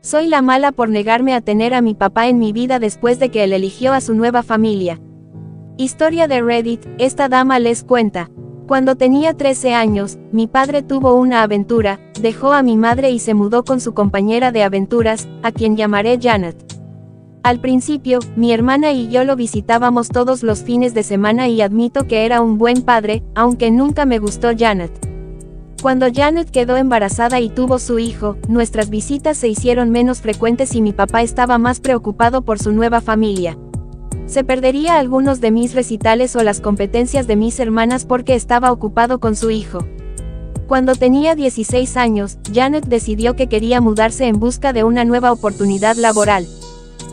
Soy la mala por negarme a tener a mi papá en mi vida después de que él eligió a su nueva familia. Historia de Reddit, esta dama les cuenta. Cuando tenía 13 años, mi padre tuvo una aventura, dejó a mi madre y se mudó con su compañera de aventuras, a quien llamaré Janet. Al principio, mi hermana y yo lo visitábamos todos los fines de semana y admito que era un buen padre, aunque nunca me gustó Janet. Cuando Janet quedó embarazada y tuvo su hijo, nuestras visitas se hicieron menos frecuentes y mi papá estaba más preocupado por su nueva familia. Se perdería algunos de mis recitales o las competencias de mis hermanas porque estaba ocupado con su hijo. Cuando tenía 16 años, Janet decidió que quería mudarse en busca de una nueva oportunidad laboral.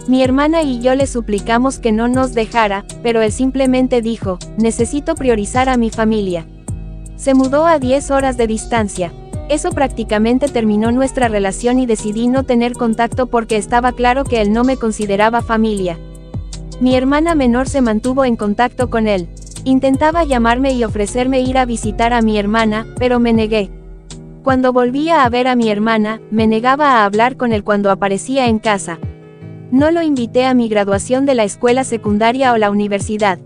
Mi hermana y yo le suplicamos que no nos dejara, pero él simplemente dijo, necesito priorizar a mi familia. Se mudó a 10 horas de distancia. Eso prácticamente terminó nuestra relación y decidí no tener contacto porque estaba claro que él no me consideraba familia. Mi hermana menor se mantuvo en contacto con él. Intentaba llamarme y ofrecerme ir a visitar a mi hermana, pero me negué. Cuando volvía a ver a mi hermana, me negaba a hablar con él cuando aparecía en casa. No lo invité a mi graduación de la escuela secundaria o la universidad.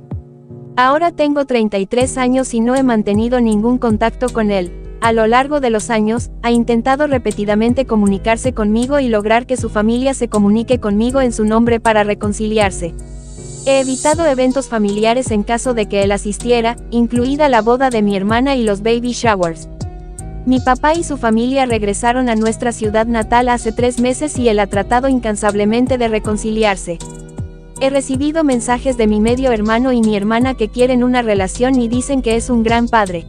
Ahora tengo 33 años y no he mantenido ningún contacto con él. A lo largo de los años, ha intentado repetidamente comunicarse conmigo y lograr que su familia se comunique conmigo en su nombre para reconciliarse. He evitado eventos familiares en caso de que él asistiera, incluida la boda de mi hermana y los baby showers. Mi papá y su familia regresaron a nuestra ciudad natal hace 3 meses y él ha tratado incansablemente de reconciliarse. He recibido mensajes de mi medio hermano y mi hermana que quieren una relación y dicen que es un gran padre.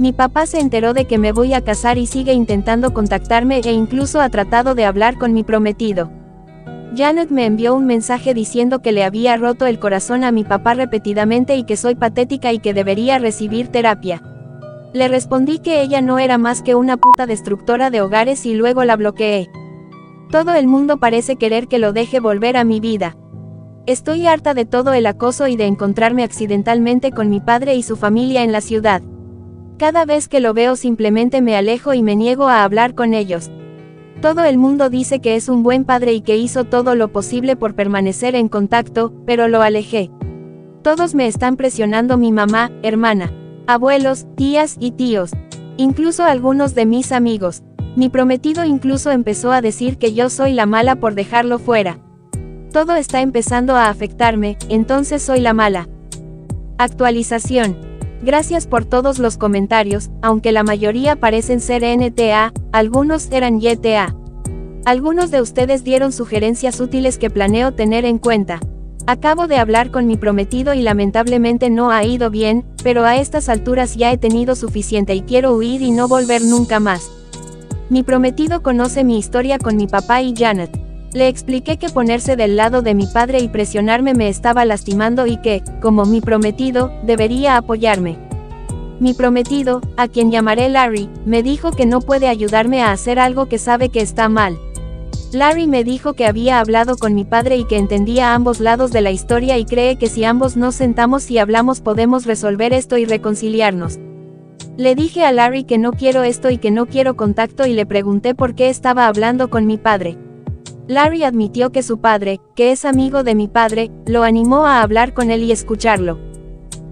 Mi papá se enteró de que me voy a casar y sigue intentando contactarme e incluso ha tratado de hablar con mi prometido. Janet me envió un mensaje diciendo que le había roto el corazón a mi papá repetidamente y que soy patética y que debería recibir terapia. Le respondí que ella no era más que una puta destructora de hogares y luego la bloqueé. Todo el mundo parece querer que lo deje volver a mi vida. Estoy harta de todo el acoso y de encontrarme accidentalmente con mi padre y su familia en la ciudad. Cada vez que lo veo simplemente me alejo y me niego a hablar con ellos. Todo el mundo dice que es un buen padre y que hizo todo lo posible por permanecer en contacto, pero lo alejé. Todos me están presionando, mi mamá, hermana, abuelos, tías y tíos. Incluso algunos de mis amigos. Mi prometido incluso empezó a decir que yo soy la mala por dejarlo fuera. Todo está empezando a afectarme, entonces soy la mala. Actualización. Gracias por todos los comentarios, aunque la mayoría parecen ser NTA, algunos eran YTA. Algunos de ustedes dieron sugerencias útiles que planeo tener en cuenta. Acabo de hablar con mi prometido y lamentablemente no ha ido bien, pero a estas alturas ya he tenido suficiente y quiero huir y no volver nunca más. Mi prometido conoce mi historia con mi papá y Janet. Le expliqué que ponerse del lado de mi padre y presionarme me estaba lastimando y que, como mi prometido, debería apoyarme. Mi prometido, a quien llamaré Larry, me dijo que no puede ayudarme a hacer algo que sabe que está mal. Larry me dijo que había hablado con mi padre y que entendía ambos lados de la historia y cree que si ambos nos sentamos y hablamos podemos resolver esto y reconciliarnos. Le dije a Larry que no quiero esto y que no quiero contacto y le pregunté por qué estaba hablando con mi padre. Larry admitió que su padre, que es amigo de mi padre, lo animó a hablar con él y escucharlo.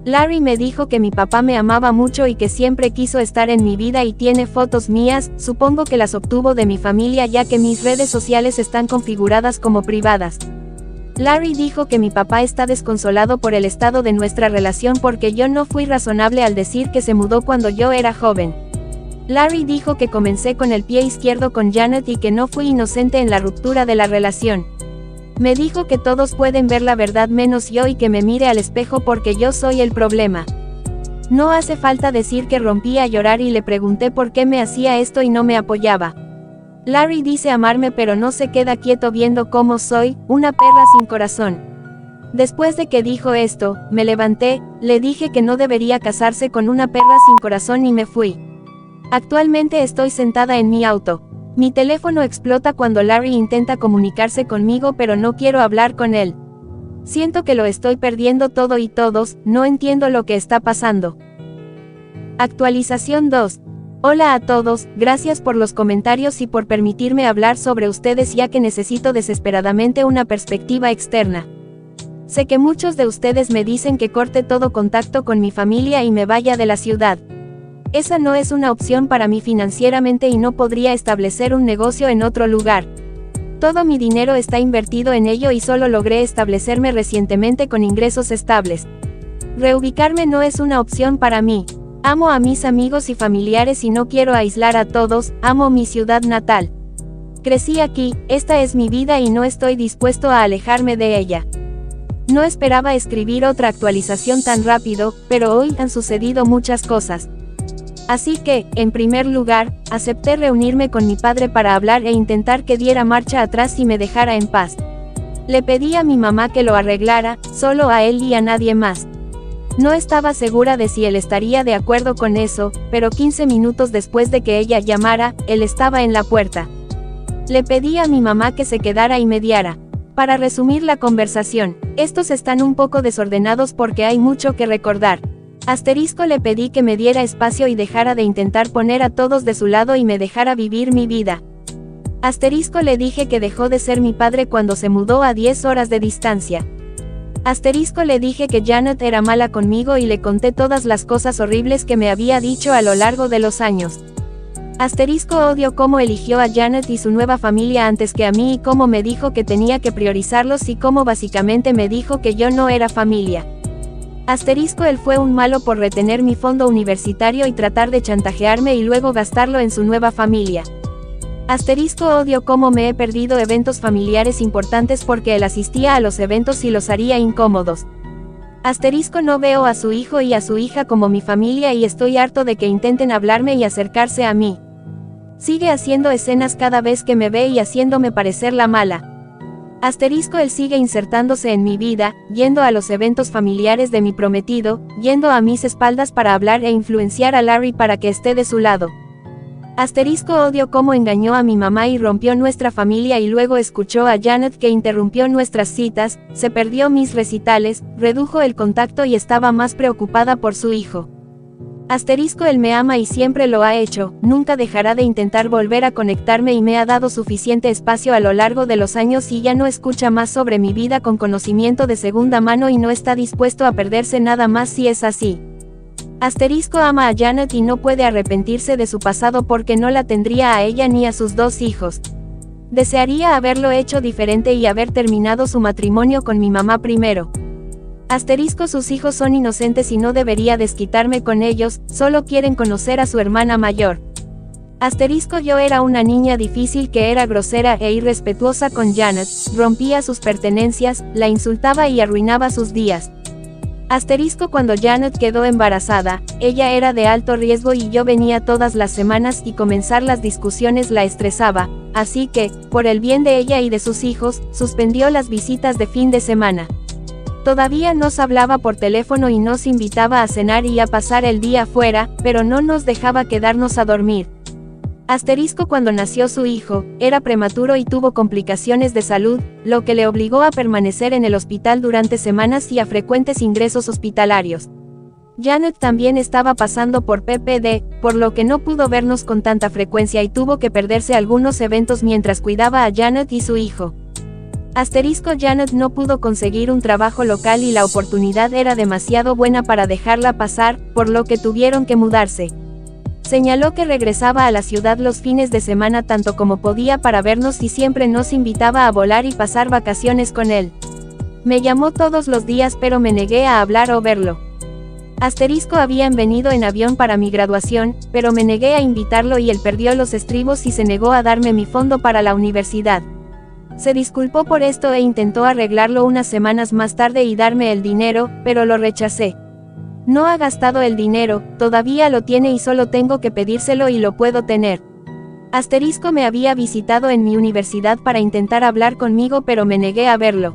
Larry me dijo que mi papá me amaba mucho y que siempre quiso estar en mi vida y tiene fotos mías, supongo que las obtuvo de mi familia ya que mis redes sociales están configuradas como privadas. Larry dijo que mi papá está desconsolado por el estado de nuestra relación porque yo no fui razonable al decir que se mudó cuando yo era joven. Larry dijo que comencé con el pie izquierdo con Janet y que no fui inocente en la ruptura de la relación. Me dijo que todos pueden ver la verdad menos yo y que me mire al espejo porque yo soy el problema. No hace falta decir que rompí a llorar y le pregunté por qué me hacía esto y no me apoyaba. Larry dice amarme pero no se queda quieto viendo cómo soy, una perra sin corazón. Después de que dijo esto, me levanté, le dije que no debería casarse con una perra sin corazón y me fui. Actualmente estoy sentada en mi auto. Mi teléfono explota cuando Larry intenta comunicarse conmigo pero no quiero hablar con él. Siento que lo estoy perdiendo todo y todos, no entiendo lo que está pasando. Actualización 2. Hola a todos, gracias por los comentarios y por permitirme hablar sobre ustedes ya que necesito desesperadamente una perspectiva externa. Sé que muchos de ustedes me dicen que corte todo contacto con mi familia y me vaya de la ciudad. Esa no es una opción para mí financieramente y no podría establecer un negocio en otro lugar. Todo mi dinero está invertido en ello y solo logré establecerme recientemente con ingresos estables. Reubicarme no es una opción para mí. Amo a mis amigos y familiares y no quiero aislar a todos, amo mi ciudad natal. Crecí aquí, esta es mi vida y no estoy dispuesto a alejarme de ella. No esperaba escribir otra actualización tan rápido, pero hoy han sucedido muchas cosas. Así que, en primer lugar, acepté reunirme con mi padre para hablar e intentar que diera marcha atrás y me dejara en paz. Le pedí a mi mamá que lo arreglara, solo a él y a nadie más. No estaba segura de si él estaría de acuerdo con eso, pero 15 minutos después de que ella llamara, él estaba en la puerta. Le pedí a mi mamá que se quedara y mediara. Para resumir la conversación, estos están un poco desordenados porque hay mucho que recordar. Le pedí que me diera espacio y dejara de intentar poner a todos de su lado y me dejara vivir mi vida. Le dije que dejó de ser mi padre cuando se mudó a 10 horas de distancia. Le dije que Janet era mala conmigo y le conté todas las cosas horribles que me había dicho a lo largo de los años. Odio cómo eligió a Janet y su nueva familia antes que a mí y cómo me dijo que tenía que priorizarlos y cómo básicamente me dijo que yo no era familia. Él fue un malo por retener mi fondo universitario y tratar de chantajearme y luego gastarlo en su nueva familia. Odio cómo me he perdido eventos familiares importantes porque él asistía a los eventos y los haría incómodos. No veo a su hijo y a su hija como mi familia y estoy harto de que intenten hablarme y acercarse a mí. Sigue haciendo escenas cada vez que me ve y haciéndome parecer la mala. Él sigue insertándose en mi vida, yendo a los eventos familiares de mi prometido, yendo a mis espaldas para hablar e influenciar a Larry para que esté de su lado. Odio cómo engañó a mi mamá y rompió nuestra familia y luego escuchó a Janet que interrumpió nuestras citas, se perdió mis recitales, redujo el contacto y estaba más preocupada por su hijo. Él me ama y siempre lo ha hecho, nunca dejará de intentar volver a conectarme y me ha dado suficiente espacio a lo largo de los años y ya no escucha más sobre mi vida con conocimiento de segunda mano y no está dispuesto a perderse nada más si es así. Ama a Janet y no puede arrepentirse de su pasado porque no la tendría a ella ni a sus 2 hijos. Desearía haberlo hecho diferente y haber terminado su matrimonio con mi mamá primero. Sus hijos son inocentes y no debería desquitarme con ellos, solo quieren conocer a su hermana mayor. Yo era una niña difícil que era grosera e irrespetuosa con Janet, rompía sus pertenencias, la insultaba y arruinaba sus días. Cuando Janet quedó embarazada, ella era de alto riesgo y yo venía todas las semanas y comenzar las discusiones la estresaba, así que, por el bien de ella y de sus hijos, suspendió las visitas de fin de semana. Todavía nos hablaba por teléfono y nos invitaba a cenar y a pasar el día fuera, pero no nos dejaba quedarnos a dormir. Cuando nació su hijo, era prematuro y tuvo complicaciones de salud, lo que le obligó a permanecer en el hospital durante semanas y a frecuentes ingresos hospitalarios. Janet también estaba pasando por PPD, por lo que no pudo vernos con tanta frecuencia y tuvo que perderse algunos eventos mientras cuidaba a Janet y su hijo. Janet no pudo conseguir un trabajo local y la oportunidad era demasiado buena para dejarla pasar, por lo que tuvieron que mudarse. Señaló que regresaba a la ciudad los fines de semana tanto como podía para vernos y siempre nos invitaba a volar y pasar vacaciones con él. Me llamó todos los días pero me negué a hablar o verlo. Habían venido en avión para mi graduación, pero me negué a invitarlo y él perdió los estribos y se negó a darme mi fondo para la universidad. Se disculpó por esto e intentó arreglarlo unas semanas más tarde y darme el dinero, pero lo rechacé. No ha gastado el dinero, todavía lo tiene y solo tengo que pedírselo y lo puedo tener. Me había visitado en mi universidad para intentar hablar conmigo pero me negué a verlo.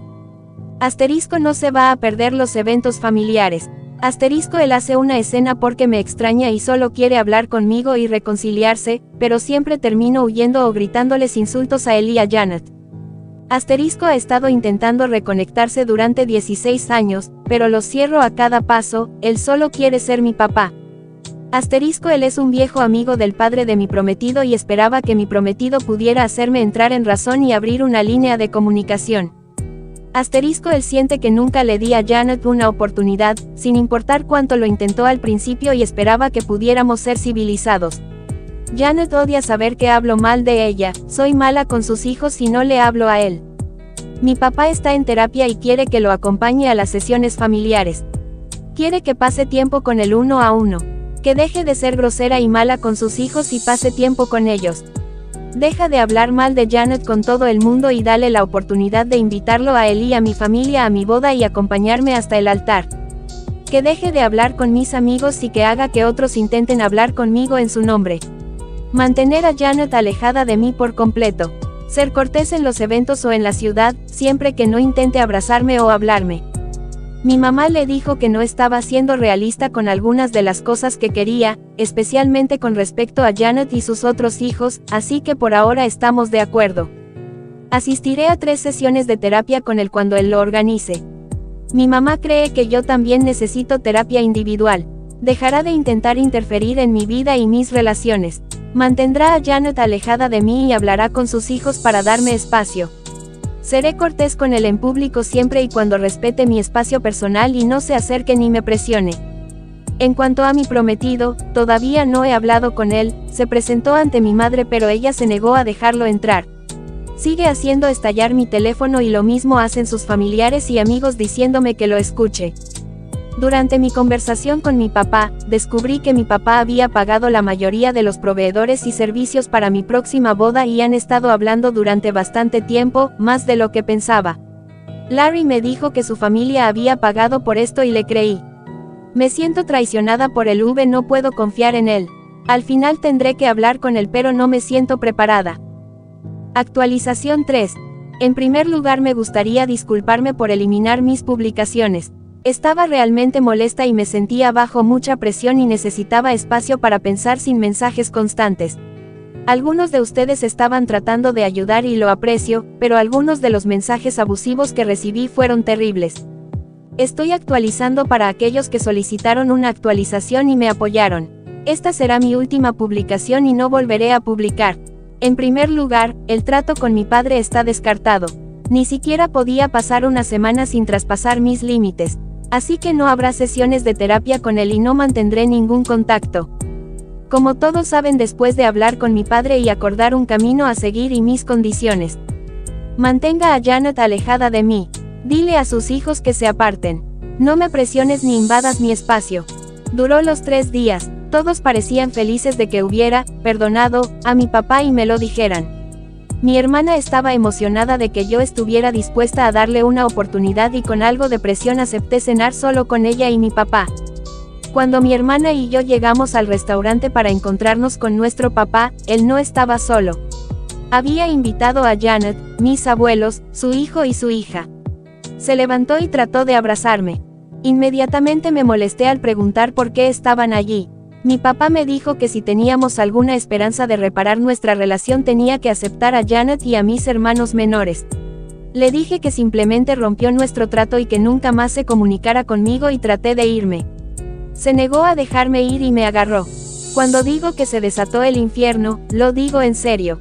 No se va a perder los eventos familiares. Él hace una escena porque me extraña y solo quiere hablar conmigo y reconciliarse, pero siempre termino huyendo o gritándoles insultos a él y a Janet. Ha estado intentando reconectarse durante 16 años, pero lo cierro a cada paso, él solo quiere ser mi papá. Él es un viejo amigo del padre de mi prometido y esperaba que mi prometido pudiera hacerme entrar en razón y abrir una línea de comunicación. Él siente que nunca le di a Janet una oportunidad, sin importar cuánto lo intentó al principio y esperaba que pudiéramos ser civilizados. Janet odia saber que hablo mal de ella, soy mala con sus hijos y no le hablo a él. Mi papá está en terapia y quiere que lo acompañe a las sesiones familiares. Quiere que pase tiempo con él uno a uno. Que deje de ser grosera y mala con sus hijos y pase tiempo con ellos. Deja de hablar mal de Janet con todo el mundo y dale la oportunidad de invitarlo a él y a mi familia a mi boda y acompañarme hasta el altar. Que deje de hablar con mis amigos y que haga que otros intenten hablar conmigo en su nombre. Mantener a Janet alejada de mí por completo. Ser cortés en los eventos o en la ciudad, siempre que no intente abrazarme o hablarme. Mi mamá le dijo que no estaba siendo realista con algunas de las cosas que quería, especialmente con respecto a Janet y sus otros hijos, así que por ahora estamos de acuerdo. Asistiré a 3 sesiones de terapia con él cuando él lo organice. Mi mamá cree que yo también necesito terapia individual. Dejará de intentar interferir en mi vida y mis relaciones. Mantendrá a Janet alejada de mí y hablará con sus hijos para darme espacio. Seré cortés con él en público siempre y cuando respete mi espacio personal y no se acerque ni me presione. En cuanto a mi prometido, todavía no he hablado con él, se presentó ante mi madre pero ella se negó a dejarlo entrar. Sigue haciendo estallar mi teléfono y lo mismo hacen sus familiares y amigos diciéndome que lo escuche. Durante mi conversación con mi papá, descubrí que mi papá había pagado la mayoría de los proveedores y servicios para mi próxima boda y han estado hablando durante bastante tiempo, más de lo que pensaba. Larry me dijo que su familia había pagado por esto y le creí. Me siento traicionada por él, no puedo confiar en él. Al final tendré que hablar con él pero no me siento preparada. Actualización 3. En primer lugar me gustaría disculparme por eliminar mis publicaciones. Estaba realmente molesta y me sentía bajo mucha presión y necesitaba espacio para pensar sin mensajes constantes. Algunos de ustedes estaban tratando de ayudar y lo aprecio, pero algunos de los mensajes abusivos que recibí fueron terribles. Estoy actualizando para aquellos que solicitaron una actualización y me apoyaron. Esta será mi última publicación y no volveré a publicar. En primer lugar, el trato con mi padre está descartado. Ni siquiera podía pasar una semana sin traspasar mis límites. Así que no habrá sesiones de terapia con él y no mantendré ningún contacto. Como todos saben, después de hablar con mi padre y acordar un camino a seguir y mis condiciones. Mantenga a Janet alejada de mí. Dile a sus hijos que se aparten. No me presiones ni invadas mi espacio. Duró los 3 días, todos parecían felices de que hubiera perdonado a mi papá y me lo dijeran. Mi hermana estaba emocionada de que yo estuviera dispuesta a darle una oportunidad y con algo de presión acepté cenar solo con ella y mi papá. Cuando mi hermana y yo llegamos al restaurante para encontrarnos con nuestro papá, él no estaba solo. Había invitado a Janet, mis abuelos, su hijo y su hija. Se levantó y trató de abrazarme. Inmediatamente me molesté al preguntar por qué estaban allí. Mi papá me dijo que si teníamos alguna esperanza de reparar nuestra relación tenía que aceptar a Janet y a mis hermanos menores. Le dije que simplemente rompió nuestro trato y que nunca más se comunicara conmigo y traté de irme. Se negó a dejarme ir y me agarró. Cuando digo que se desató el infierno, lo digo en serio.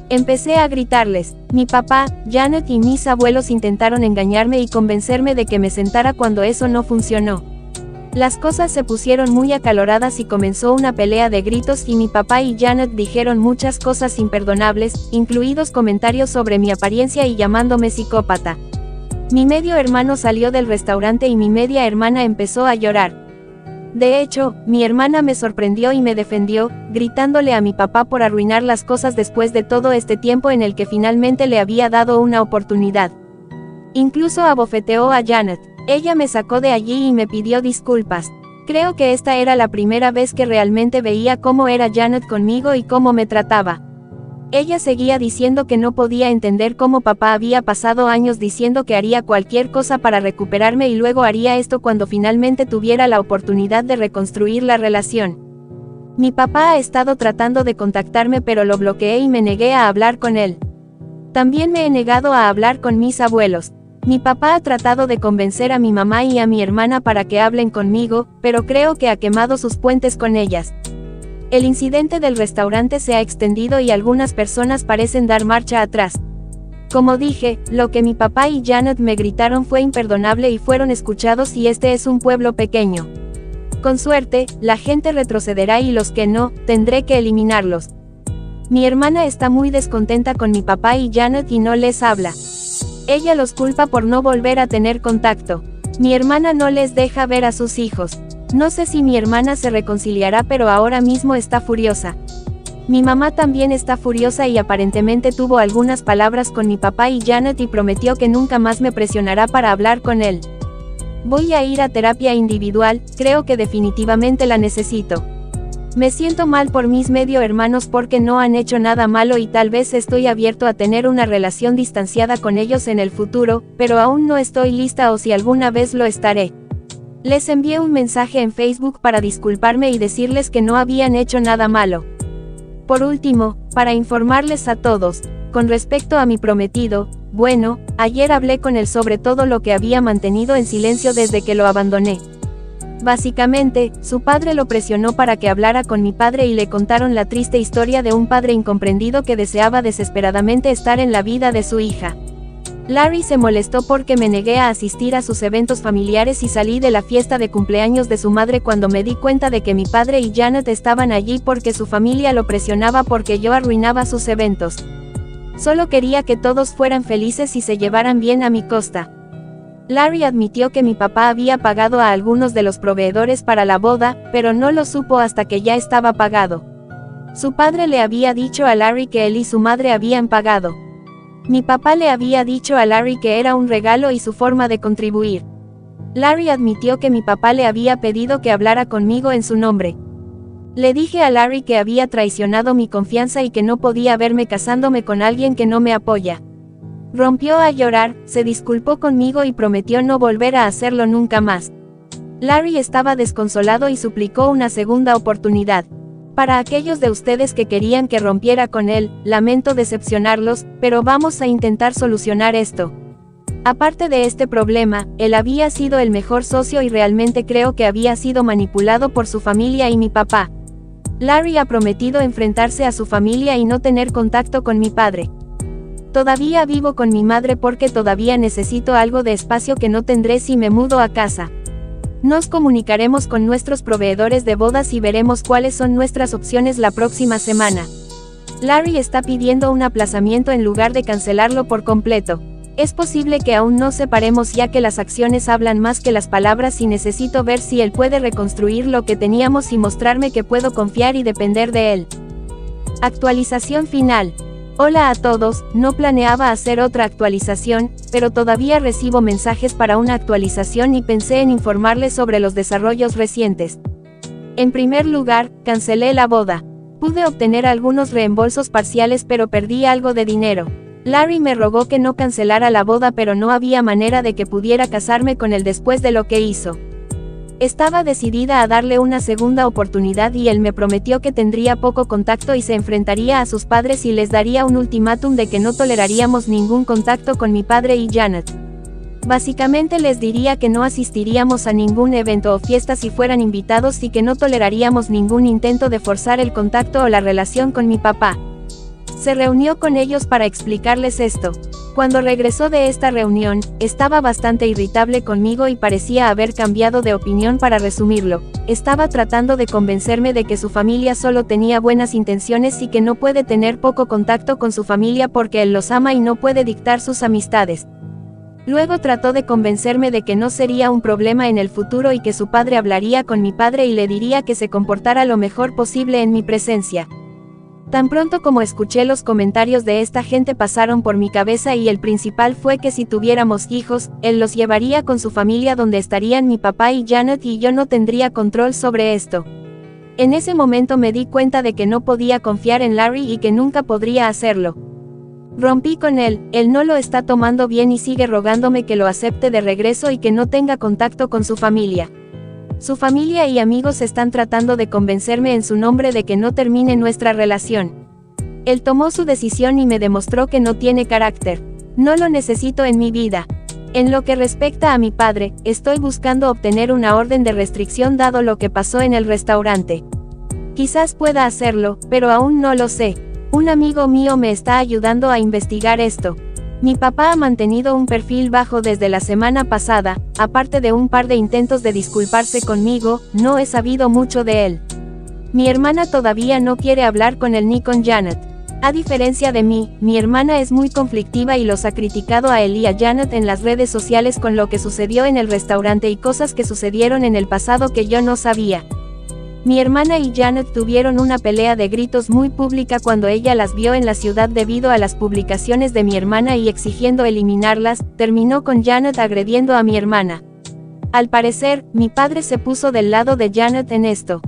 Empecé a gritarles. Mi papá, Janet y mis abuelos intentaron engañarme y convencerme de que me sentara cuando eso no funcionó. Las cosas se pusieron muy acaloradas y comenzó una pelea de gritos y mi papá y Janet dijeron muchas cosas imperdonables, incluidos comentarios sobre mi apariencia y llamándome psicópata. Mi medio hermano salió del restaurante y mi media hermana empezó a llorar. De hecho, mi hermana me sorprendió y me defendió, gritándole a mi papá por arruinar las cosas después de todo este tiempo en el que finalmente le había dado una oportunidad. Incluso abofeteó a Janet. Ella me sacó de allí y me pidió disculpas. Creo que esta era la primera vez que realmente veía cómo era Janet conmigo y cómo me trataba. Ella seguía diciendo que no podía entender cómo papá había pasado años diciendo que haría cualquier cosa para recuperarme y luego haría esto cuando finalmente tuviera la oportunidad de reconstruir la relación. Mi papá ha estado tratando de contactarme pero lo bloqueé y me negué a hablar con él. También me he negado a hablar con mis abuelos. Mi papá ha tratado de convencer a mi mamá y a mi hermana para que hablen conmigo, pero creo que ha quemado sus puentes con ellas. El incidente del restaurante se ha extendido y algunas personas parecen dar marcha atrás. Como dije, lo que mi papá y Janet me gritaron fue imperdonable y fueron escuchados y este es un pueblo pequeño. Con suerte, la gente retrocederá y los que no, tendré que eliminarlos. Mi hermana está muy descontenta con mi papá y Janet y no les habla. Ella los culpa por no volver a tener contacto. Mi hermana no les deja ver a sus hijos. No sé si mi hermana se reconciliará, pero ahora mismo está furiosa. Mi mamá también está furiosa y aparentemente tuvo algunas palabras con mi papá y Janet y prometió que nunca más me presionará para hablar con él. Voy a ir a terapia individual, creo que definitivamente la necesito. Me siento mal por mis medio hermanos porque no han hecho nada malo y tal vez estoy abierto a tener una relación distanciada con ellos en el futuro, pero aún no estoy lista o si alguna vez lo estaré. Les envié un mensaje en Facebook para disculparme y decirles que no habían hecho nada malo. Por último, para informarles a todos, con respecto a mi prometido, bueno, ayer hablé con él sobre todo lo que había mantenido en silencio desde que lo abandoné. Básicamente, su padre lo presionó para que hablara con mi padre y le contaron la triste historia de un padre incomprendido que deseaba desesperadamente estar en la vida de su hija. Larry se molestó porque me negué a asistir a sus eventos familiares y salí de la fiesta de cumpleaños de su madre cuando me di cuenta de que mi padre y Janet estaban allí porque su familia lo presionaba porque yo arruinaba sus eventos. Solo quería que todos fueran felices y se llevaran bien a mi costa. Larry admitió que mi papá había pagado a algunos de los proveedores para la boda, pero no lo supo hasta que ya estaba pagado. Su padre le había dicho a Larry que él y su madre habían pagado. Mi papá le había dicho a Larry que era un regalo y su forma de contribuir. Larry admitió que mi papá le había pedido que hablara conmigo en su nombre. Le dije a Larry que había traicionado mi confianza y que no podía verme casándome con alguien que no me apoya. Rompió a llorar, se disculpó conmigo y prometió no volver a hacerlo nunca más. Larry estaba desconsolado y suplicó una segunda oportunidad. Para aquellos de ustedes que querían que rompiera con él, lamento decepcionarlos, pero vamos a intentar solucionar esto. Aparte de este problema, él había sido el mejor socio y realmente creo que había sido manipulado por su familia y mi papá. Larry ha prometido enfrentarse a su familia y no tener contacto con mi padre. Todavía vivo con mi madre porque todavía necesito algo de espacio que no tendré si me mudo a casa. Nos comunicaremos con nuestros proveedores de bodas y veremos cuáles son nuestras opciones la próxima semana. Larry está pidiendo un aplazamiento en lugar de cancelarlo por completo. Es posible que aún no separemos ya que las acciones hablan más que las palabras y necesito ver si él puede reconstruir lo que teníamos y mostrarme que puedo confiar y depender de él. Actualización final. Hola a todos, no planeaba hacer otra actualización, pero todavía recibo mensajes para una actualización y pensé en informarles sobre los desarrollos recientes. En primer lugar, cancelé la boda. Pude obtener algunos reembolsos parciales pero perdí algo de dinero. Larry me rogó que no cancelara la boda pero no había manera de que pudiera casarme con él después de lo que hizo. Estaba decidida a darle una segunda oportunidad y él me prometió que tendría poco contacto y se enfrentaría a sus padres y les daría un ultimátum de que no toleraríamos ningún contacto con mi padre y Janet. Básicamente les diría que no asistiríamos a ningún evento o fiesta si fueran invitados y que no toleraríamos ningún intento de forzar el contacto o la relación con mi papá. Se reunió con ellos para explicarles esto. Cuando regresó de esta reunión, estaba bastante irritable conmigo y parecía haber cambiado de opinión. Para resumirlo, estaba tratando de convencerme de que su familia solo tenía buenas intenciones y que no puede tener poco contacto con su familia porque él los ama y no puede dictar sus amistades. Luego trató de convencerme de que no sería un problema en el futuro y que su padre hablaría con mi padre y le diría que se comportara lo mejor posible en mi presencia. Tan pronto como escuché los comentarios de esta gente pasaron por mi cabeza y el principal fue que si tuviéramos hijos, él los llevaría con su familia donde estarían mi papá y Janet y yo no tendría control sobre esto. En ese momento me di cuenta de que no podía confiar en Larry y que nunca podría hacerlo. Rompí con él no lo está tomando bien y sigue rogándome que lo acepte de regreso y que no tenga contacto con su familia. Su familia y amigos están tratando de convencerme en su nombre de que no termine nuestra relación. Él tomó su decisión y me demostró que no tiene carácter. No lo necesito en mi vida. En lo que respecta a mi padre, estoy buscando obtener una orden de restricción dado lo que pasó en el restaurante. Quizás pueda hacerlo, pero aún no lo sé. Un amigo mío me está ayudando a investigar esto. Mi papá ha mantenido un perfil bajo desde la semana pasada, aparte de un par de intentos de disculparse conmigo, no he sabido mucho de él. Mi hermana todavía no quiere hablar con él ni con Janet. A diferencia de mí, mi hermana es muy conflictiva y los ha criticado a él y a Janet en las redes sociales con lo que sucedió en el restaurante y cosas que sucedieron en el pasado que yo no sabía. Mi hermana y Janet tuvieron una pelea de gritos muy pública cuando ella las vio en la ciudad debido a las publicaciones de mi hermana y exigiendo eliminarlas, terminó con Janet agrediendo a mi hermana. Al parecer, mi padre se puso del lado de Janet en esto.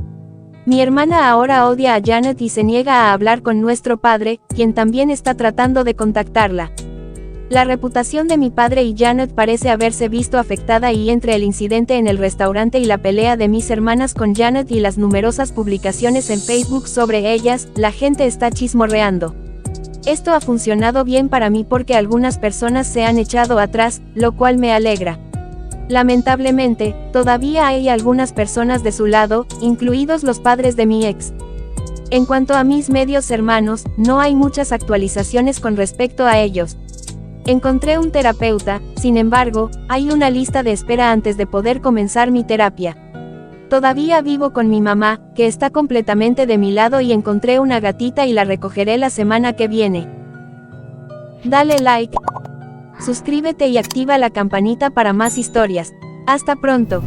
Mi hermana ahora odia a Janet y se niega a hablar con nuestro padre, quien también está tratando de contactarla. La reputación de mi padre y Janet parece haberse visto afectada y entre el incidente en el restaurante y la pelea de mis hermanas con Janet y las numerosas publicaciones en Facebook sobre ellas, la gente está chismorreando. Esto ha funcionado bien para mí porque algunas personas se han echado atrás, lo cual me alegra. Lamentablemente, todavía hay algunas personas de su lado, incluidos los padres de mi ex. En cuanto a mis medios hermanos, no hay muchas actualizaciones con respecto a ellos. Encontré un terapeuta, sin embargo, hay una lista de espera antes de poder comenzar mi terapia. Todavía vivo con mi mamá, que está completamente de mi lado y encontré una gatita y la recogeré la semana que viene. Dale like. Suscríbete y activa la campanita para más historias. Hasta pronto.